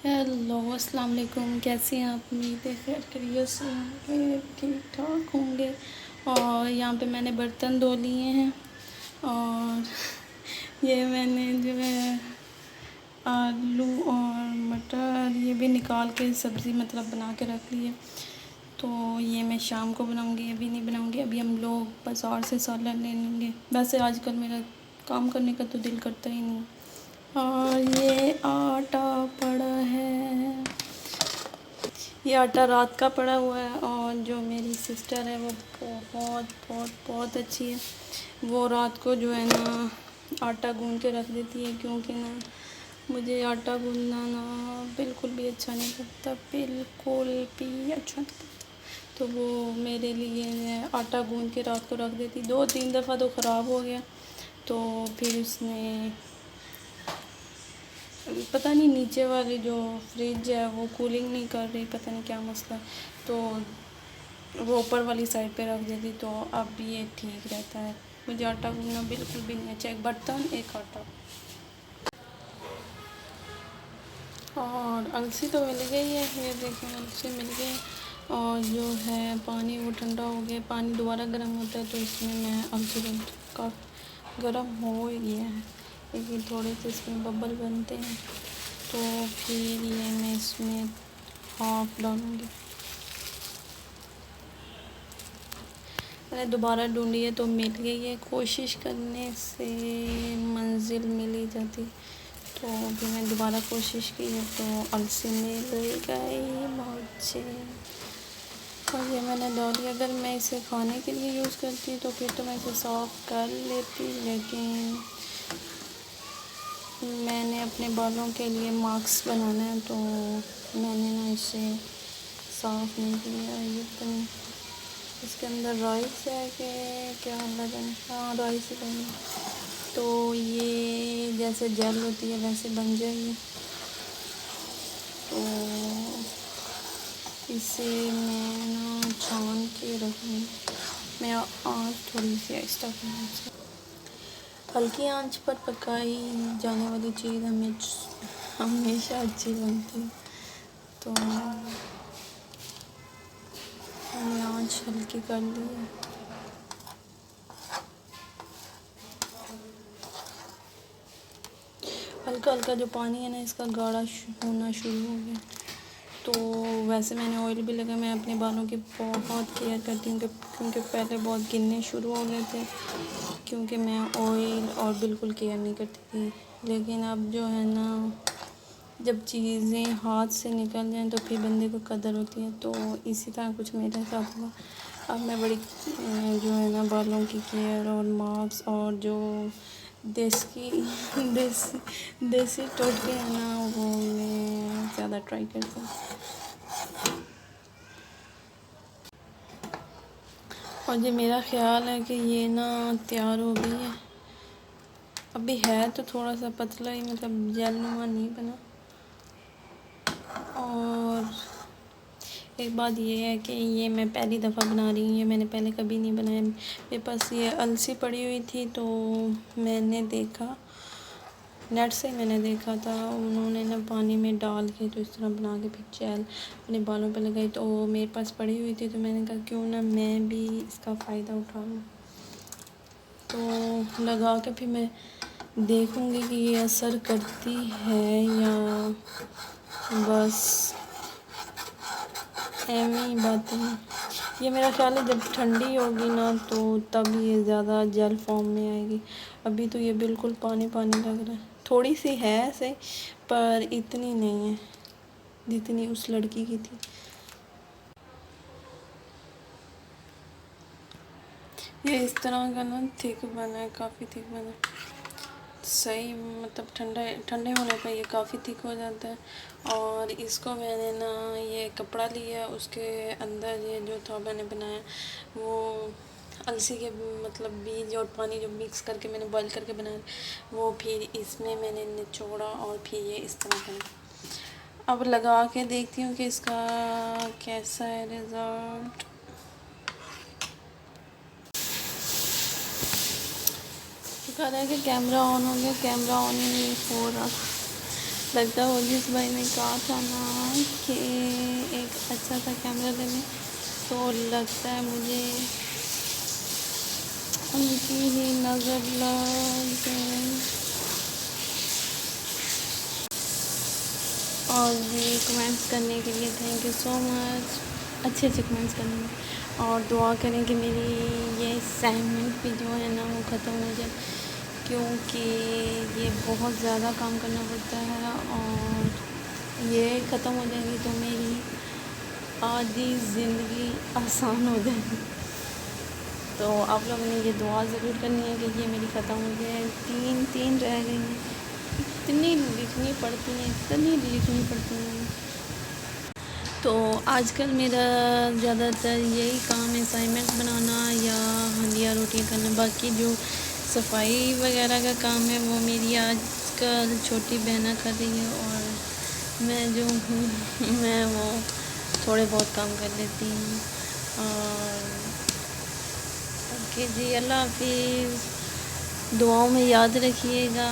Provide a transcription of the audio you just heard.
Hello السلام علیکم، کیسے ہیں آپ؟ امید ہے خیر خیریت سے ہوں گے، ٹھیک ٹھاک ہوں گے۔ اور یہاں پہ میں نے برتن دھو لیے ہیں، اور یہ میں نے جو ہے آلو اور مٹر یہ بھی نکال کے سبزی مطلب بنا کے رکھ لی ہے، تو یہ میں شام کو بناؤں گی، ابھی نہیں بناؤں گی۔ ابھی ہم لوگ بازار سے سالن لے لیں گے، ویسے آج کل میرا کام کرنے کا تو دل کرتا ہی نہیں۔ اور یہ آٹا پڑا ہے، یہ آٹا رات کا پڑا ہوا ہے، اور جو میری سسٹر ہے وہ بہت بہت بہت اچھی ہے، وہ رات کو جو ہے نا آٹا گوندھ کے رکھ دیتی ہے، کیونکہ نا مجھے آٹا گوندھنا نا بالکل بھی اچھا نہیں لگتا، بالکل بھی اچھا نہیں لگتا، تو وہ میرے لیے آٹا گوندھ کے رات کو رکھ دیتی۔ 2-3 دفعہ تو خراب ہو گیا، تو پھر اس نے پتہ نہیں نیچے والی جو فریج ہے وہ کولنگ نہیں کر رہی، پتہ نہیں کیا مسئلہ، تو وہ اوپر والی سائڈ پہ رکھ دیتی، تو اب یہ ٹھیک رہتا ہے۔ مجھے آٹا گوندھنا بالکل بھی نہیں اچھا، ایک برتن ایک آٹا۔ اور السی تو مل گئی ہے، یہ دیکھیں السی مل گئی، اور جو ہے پانی وہ ٹھنڈا ہو گیا، پانی دوبارہ گرم ہوتا ہے تو اس میں السی کافی گرم ہو ہی گیا ہے، لیکن تھوڑے سے اس میں ببل بنتے ہیں، تو پھر یہ میں اس میں ہاف ڈالوں گی۔ میں نے دوبارہ ڈھونڈی ہے تو مل گئی ہے، کوشش کرنے سے منزل مل ہی جاتی، تو پھر میں دوبارہ کوشش کی ہے تو السی مل گئی مجھے، اور یہ میں نے ڈالی۔ اگر میں اسے کھانے کے لیے یوز کرتی تو پھر تو میں اسے صاف کر لیتی، لیکن میں نے اپنے بالوں کے لیے ماسک بنانا ہے تو میں نے نا اسے صاف نہیں کیا۔ یہ پتہ نہیں اس کے اندر رائس ہے کہ کیا اللہ جانے، ہاں رائس ہے، تو یہ جیسے جیل ہوتی ہے ویسے بن جائے گی، تو اسے میں نا چھان کے رکھوں گی۔ میں آنچ تھوڑی سی آہستہ کروں گی، ہلکی آنچ پر پکائی جانے والی چیز ہمیشہ اچھی بنتی ہے، تو میں نے آنچ ہلکی کر لی ہے۔ ہلکا ہلکا جو پانی ہے نا اس کا گاڑھا ہونا شروع ہو گیا، تو ویسے میں نے آئل بھی لگا، میں اپنے بالوں کی بہت کیئر کرتی ہوں، کیونکہ پہلے بہت گرنے شروع ہو گئے تھے، کیونکہ میں آئل اور بالکل کیئر نہیں کرتی تھی، لیکن اب جو ہے نا جب چیزیں ہاتھ سے نکل جائیں تو پھر بندے کو قدر ہوتی ہے، تو اسی طرح کچھ میرے ساتھ ہوا۔ اب میں بڑی جو ہے نا بالوں کی کیئر اور ماسک اور جو دیسی ٹوٹکے ہیں نا وہ میں زیادہ ٹرائی کرتی ہوں، اور یہ میرا خیال ہے کہ یہ نا تیار ہو گئی ہے، ابھی ہے تو تھوڑا سا پتلا ہی، مطلب جیل نما نہیں بنا۔ اور ایک بات یہ ہے کہ یہ میں پہلی دفعہ بنا رہی ہوں، یہ میں نے پہلے کبھی نہیں بنایا، میرے پاس یہ السی پڑی ہوئی تھی تو میں نے دیکھا نیٹ سے، میں نے دیکھا تھا انہوں نے نا پانی میں ڈال کے تو اس طرح بنا کے پھر جیل اپنے بالوں پہ لگائی، تو میرے پاس پڑی ہوئی تھی تو میں نے کہا کیوں نہ میں بھی اس کا فائدہ اٹھاؤں، تو لگا کے پھر میں دیکھوں گی کہ یہ اثر کرتی ہے یا بس ایویں ہی باتیں ہیں۔ یہ میرا خیال ہے جب ٹھنڈی ہوگی نا تو تب یہ زیادہ جیل فارم میں آئے گی، ابھی تو یہ بالکل پانی پانی لگ رہا ہے، تھوڑی سی ہے ایسے پر اتنی نہیں ہے جتنی اس لڑکی کی تھی۔ یہ اس طرح کا نا تھک بنا ہے، کافی تھک بنا ہے، صحیح مطلب ٹھنڈے ہونے پہ یہ کافی تھک ہو جاتا ہے، اور اس کو میں نے نا یہ کپڑا لیا، اس کے اندر یہ جو تھا میں نے بنایا وہ السی کے مطلب بیج اور پانی جو مکس کر کے میں نے بوائل کر کے بنایا، وہ پھر اس میں نے نچوڑا اور پھر یہ اس طرح کرا۔ اب لگا کے دیکھتی ہوں کہ اس کا کیسا ہے رزلٹ۔ کہہ رہا ہے کہ کیمرہ آن ہو گیا، کیمرہ آن نہیں ہو رہا، لگتا ہے وہ جس بھائی نے کہا تھا نا کہ ایک اچھا سا کیمرہ لے لیں، تو لگتا ہے مجھے ان کی ہی نظر لگ گئی۔ اور بھی کمنٹس کرنے کے لیے تھینک یو سو مچ، اچھے اچھے کمنٹس کرنے میں، اور دعا کریں کہ میری یہ اسائنمنٹ بھی جو ہے نا وہ ختم ہو جائے، کیونکہ یہ بہت زیادہ کام کرنا پڑتا ہے، اور یہ ختم ہو جائے گی تو میری آدھی زندگی آسان ہو جائے گی۔ تو آپ لوگوں نے یہ دعا ضرور کرنی ہے کہ یہ میری ختم ہو جائے۔ تین رہ گئی ہیں، اتنی لکھنی پڑتی ہیں۔ تو آج کل میرا زیادہ تر یہی کام ہے، اسائنمنٹ بنانا یا ہنڈیا روٹی کرنا۔ باقی جو صفائی وغیرہ کا کام ہے وہ میری آج کل چھوٹی بہنیں کر رہی ہے، اور میں جو ہوں میں وہ تھوڑے بہت کام کر لیتی ہوں۔ اور اوکے جی، اللہ حافظ، دعاؤں میں یاد رکھیے گا۔